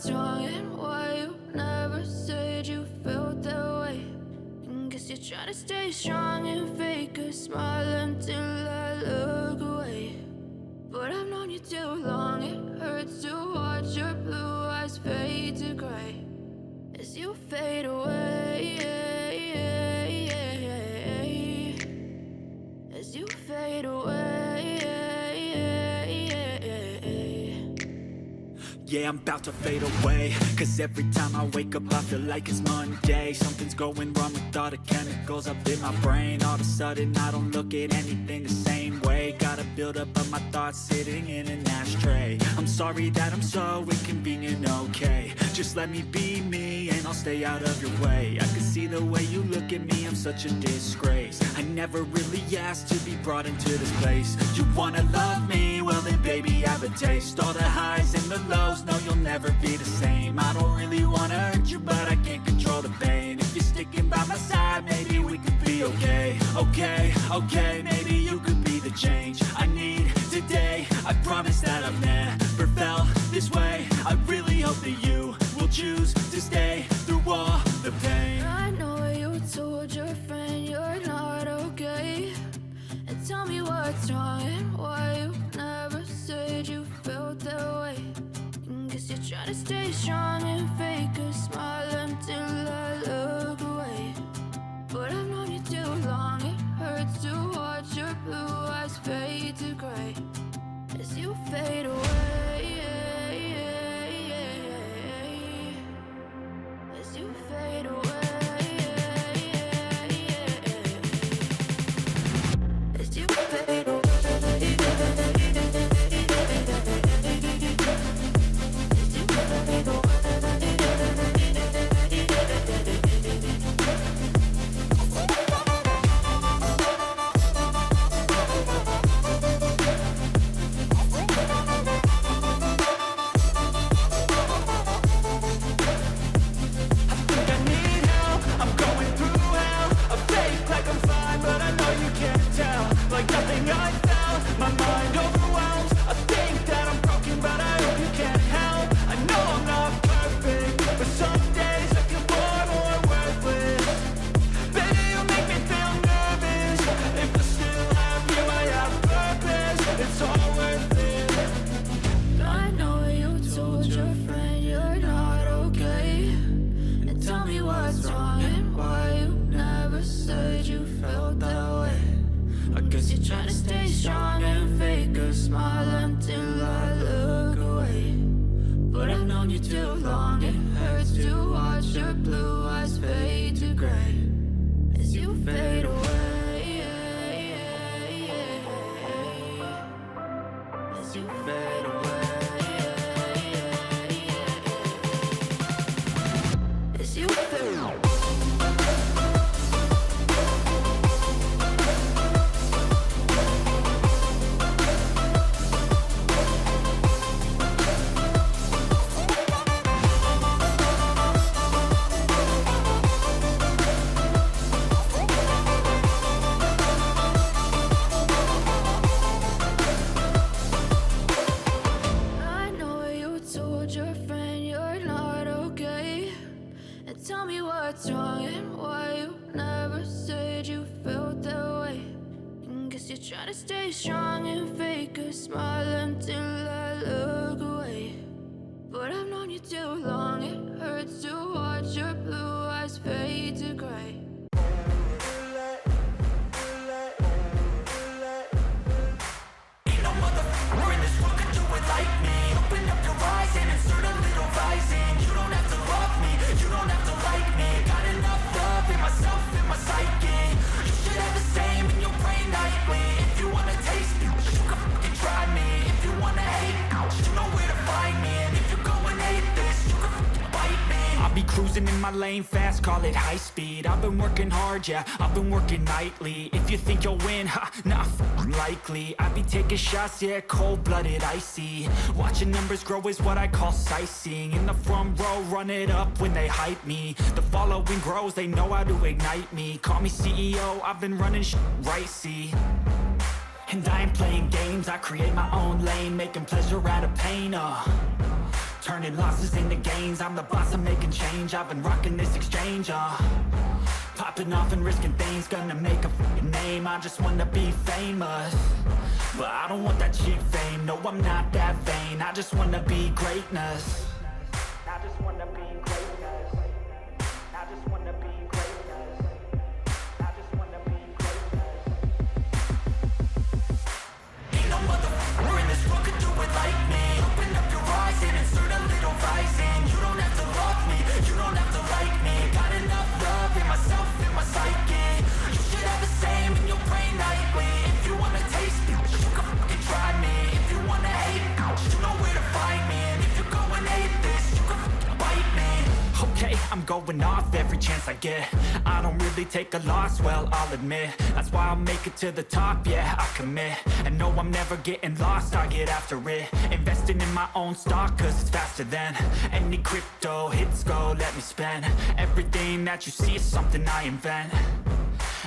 what's wrong and why you never said you felt that way. And guess you're trying to stay strong and fake a smile until I look away. But I've known you too long, it hurts to watch your blue eyes fade to gray as you fade away, as you fade away. Yeah, I'm about to fade away, cause every time I wake up I feel like it's Monday. Something's going wrong with all the chemicals up in my brain. All of a sudden I don't look at anything the same way. Got a buildup of my thoughts sitting in an ashtray. I'm sorry that I'm so inconvenient, okay. Just let me be me and I'll stay out of your way. I can see the way you look at me, I'm such a disgrace. I never really asked to be brought into this place. You wanna love me? Well then baby have a taste. All the highs and the lows, no you'll never be the same. I don't really wanna hurt you but I can't control the pain. If you're sticking by my side maybe we could be okay. Okay, maybe you could be the change I need today. I promise that I've never felt this way. I really hope that you will choose to stay through all the pain. I know you told your friend you're not okay, and tell me what's wrong and why you never said you felt that way. And guess you're trying to stay strong and fake a smile until I look away. But I've known you too long, it hurts to watch your blue eyes fade to gray as you fade away, as you fade away, as you fade away. In my lane fast, call it high speed. I've been working hard, yeah, I've been working nightly. If you think you'll win, ha, not likely. I be taking shots, yeah, cold-blooded, icy. Watching numbers grow is what I call sightseeing. In the front row, run it up when they hype me. The following grows, they know how to ignite me. Call me CEO, I've been running right, see. And I ain't playing games, I create my own lane, making pleasure out of pain, turning losses into gains. I'm the boss, I'm making change. I've been rocking this exchange, popping off and risking things, gonna make a f***ing name. I just wanna be famous, but I don't want that cheap fame. No, I'm not that vain. I just wanna be greatness. I just wanna be greatness. I just wanna be greatness. I just wanna be greatness. Ain't no motherfucker in this world could do it like me. Open up your eyes and insert a little rising. You don't have to love me, you don't have to like me. Got enough love in myself, in my psyche. You should have the same in your brain nightly. If you wanna taste me, you can fucking try me. If you wanna hate me, you know where to find me. And if you're going hate this, you can fucking bite me. Okay, I'm going off every chance I get. I don't really take a loss, well, I'll admit. That's why I'll make it to the top, yeah, I commit. And no, I'm never getting lost, I get after it. Investing in my own stock, cause it's faster than any crypto hits go, let me spend. Everything that you see is something I invent,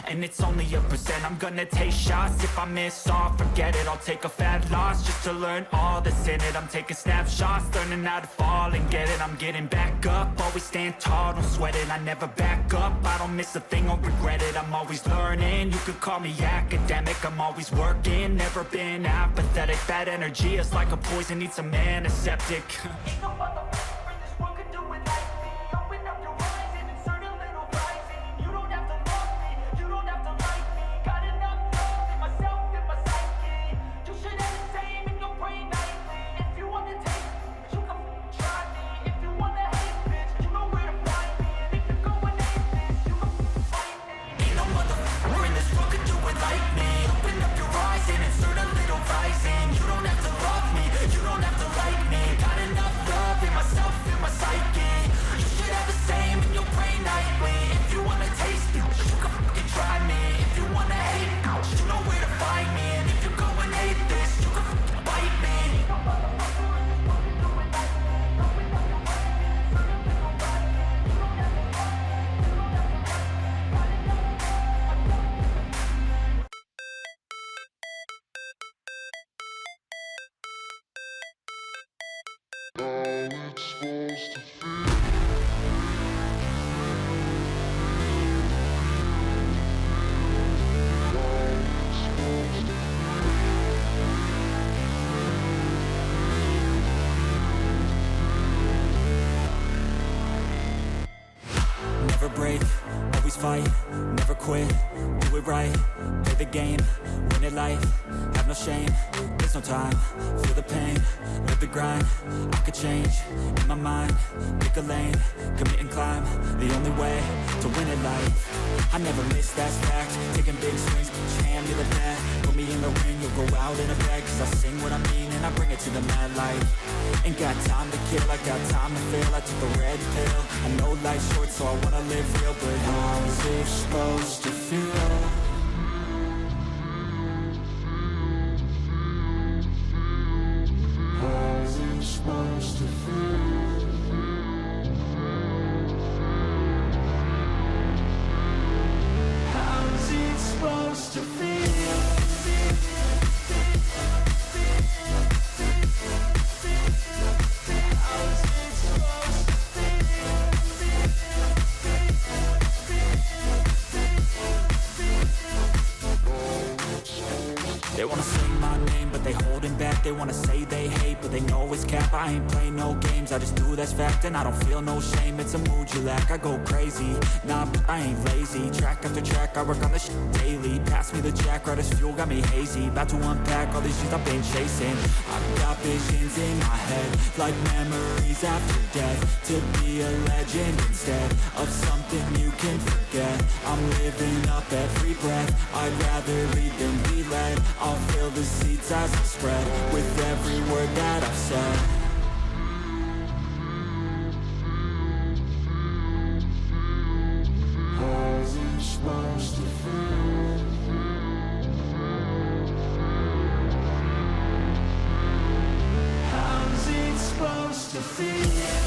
and it's only a percent. I'm gonna take shots. If I miss all, forget it. I'll take a fat loss just to learn all that's in it. I'm taking snapshots, learning how to fall and get it. I'm getting back up, always stand tall, don't sweat it. I never back up, I don't miss a thing or regret it. I'm always learning, you could call me academic. I'm always working, never been apathetic. Bad energy is like a poison, needs some antiseptic. Ain't no motherfucker in this world could do it like me. Open up your eyes and insert a little rising. You don't have to love me, you don't have to like me. Got enough love in myself, in my psyche. You should have the same in your brain nightly. If you wanna taste me, you can try me. If you wanna hate bitch, you know where to find me. And if you're going hate this, you can fight me. Ain't no motherfucker in this world could do it like me. Open up your eyes and insert a little rising. You don't have to love me, you don't have to like me. Got enough love in myself, in my psyche. You should have the same in your brain nightly. If you wanna taste me, you can fucking try me. If you wanna hate me, you know where to find me. And if you're going hate this, you can fucking bite me. Never break, always fight, never quit, do it right, play the game, win it life, have no shame, there's no time, feel the pain, live the grind, I could change, in my mind, pick a lane, commit and climb, the only way to win it life. I never miss, that's fact, taking big swings, hand me the bat, put me in the ring, you'll go out in a bag, cause I sing what I mean and I bring it to the mad light. Ain't got time to kill, I got time to feel, I took the red pill, I know life's short so I wanna live real, but how's it supposed to feel? How's it supposed to feel? How's it supposed to feel? They wanna say my name, but they holding back. They wanna say they hate, but they know it's cap. I ain't play no games, I just do that's fact. And I don't feel no shame, it's a mood you lack. I go crazy, nah, but I ain't lazy. Track after track, I work on this shit daily. Pass me the jack, right as fuel, got me hazy. About to unpack all these things I've been chasing. I've got visions in my head, like memories after death. To be a legend instead of something you can forget. I'm living up every breath, I'd rather lead than be led. I'll fill the seats as I spread with every word that I've said. How's it supposed to feel? How's it supposed to feel?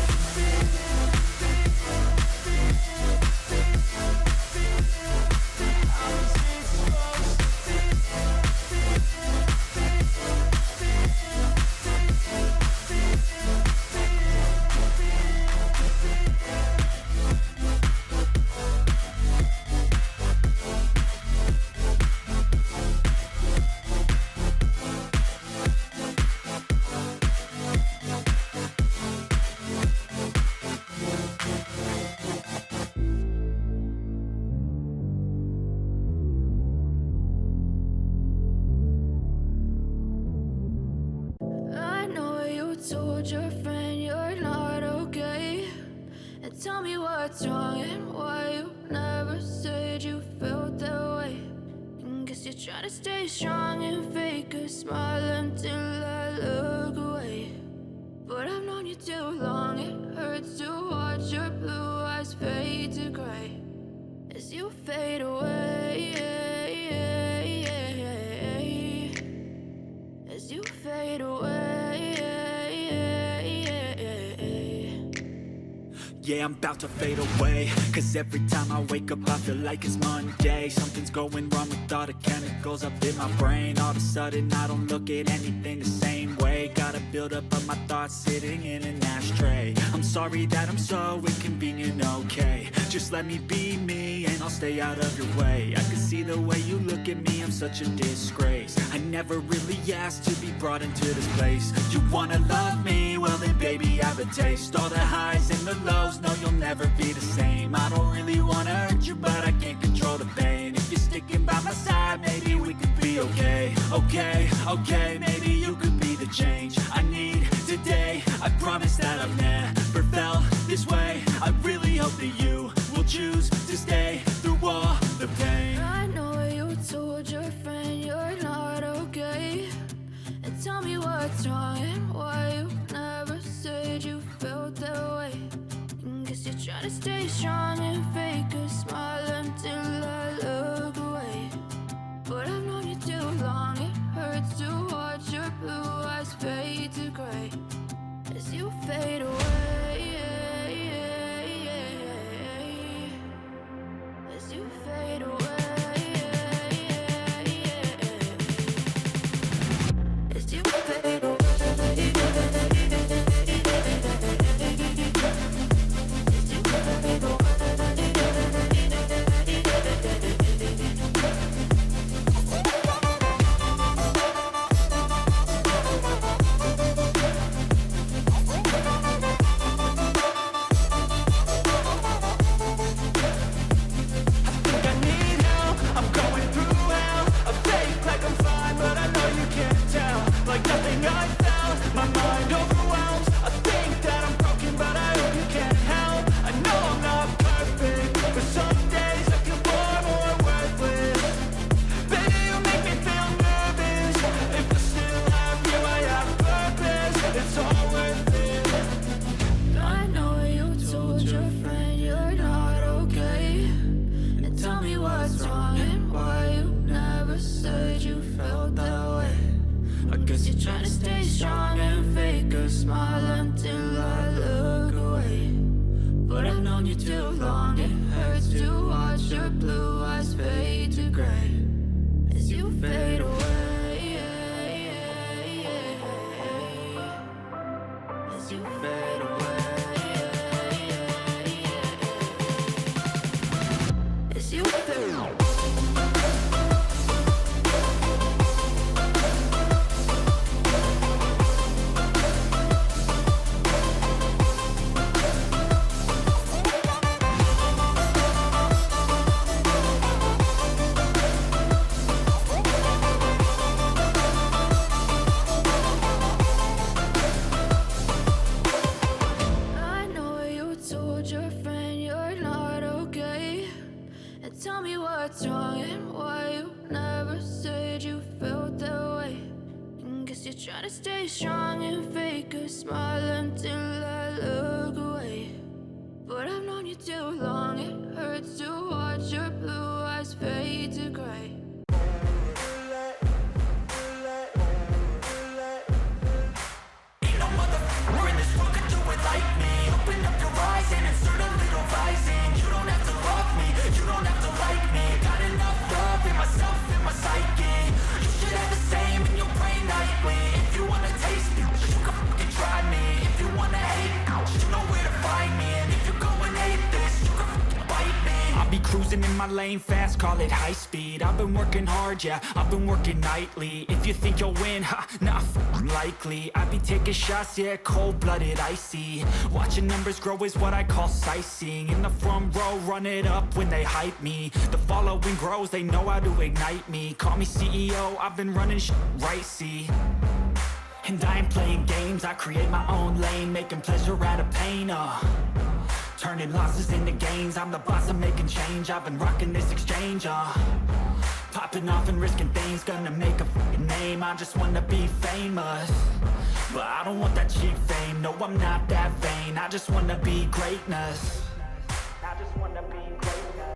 told your friend you're not okay. And tell me what's wrong and why you never said you felt that way. And guess you're trying to stay strong and fake a smile until I look away. But I've known you too long, it hurts to watch your blue eyes fade to gray as you fade away. As you fade away. Yeah, I'm about to fade away, 'cause every time I wake up I feel like it's Monday. Something's going wrong with all the chemicals up in my brain. All of a sudden I don't look at anything the same way. Gotta build up of my thoughts sitting in an ashtray. I'm sorry that I'm so inconvenient, okay. Just let me be me and I'll stay out of your way. I can see the way you look at me, I'm such a disgrace. I never really asked to be brought into this place. You wanna love me? Well then baby I have a taste. All the highs and the lows, no you'll never be the same. I don't really wanna hurt you but I can't control the pain. If you're sticking by my side maybe we could be okay. Okay, maybe you could be the change I need today. I promise that I've never felt this way. I really hope that you will choose to stay through all the pain. I know you told your friend you're not okay. And tell me what's wrong and why you never said you felt that way. And guess you're trying to stay strong and fake a smile until I look away. But I've known you too long, it hurts to watch your blue eyes fade to gray as you fade away. As you fade away. As you fade away. In my lane fast, call it high speed. I've been working hard, yeah, I've been working nightly. If you think you'll win, ha, not likely. I be taking shots, yeah, cold-blooded, icy. Watching numbers grow is what I call sightseeing. In the front row, run it up when they hype me. The following grows, they know how to ignite me. Call me CEO, I've been running right, see. And I ain't playing games, I create my own lane, making pleasure out of pain, turning losses into gains, I'm the boss, I'm making change, I've been rocking this exchange, popping off and risking things, gonna make a fucking name, I just wanna be famous, but I don't want that cheap fame, no I'm not that vain, I just wanna be greatness.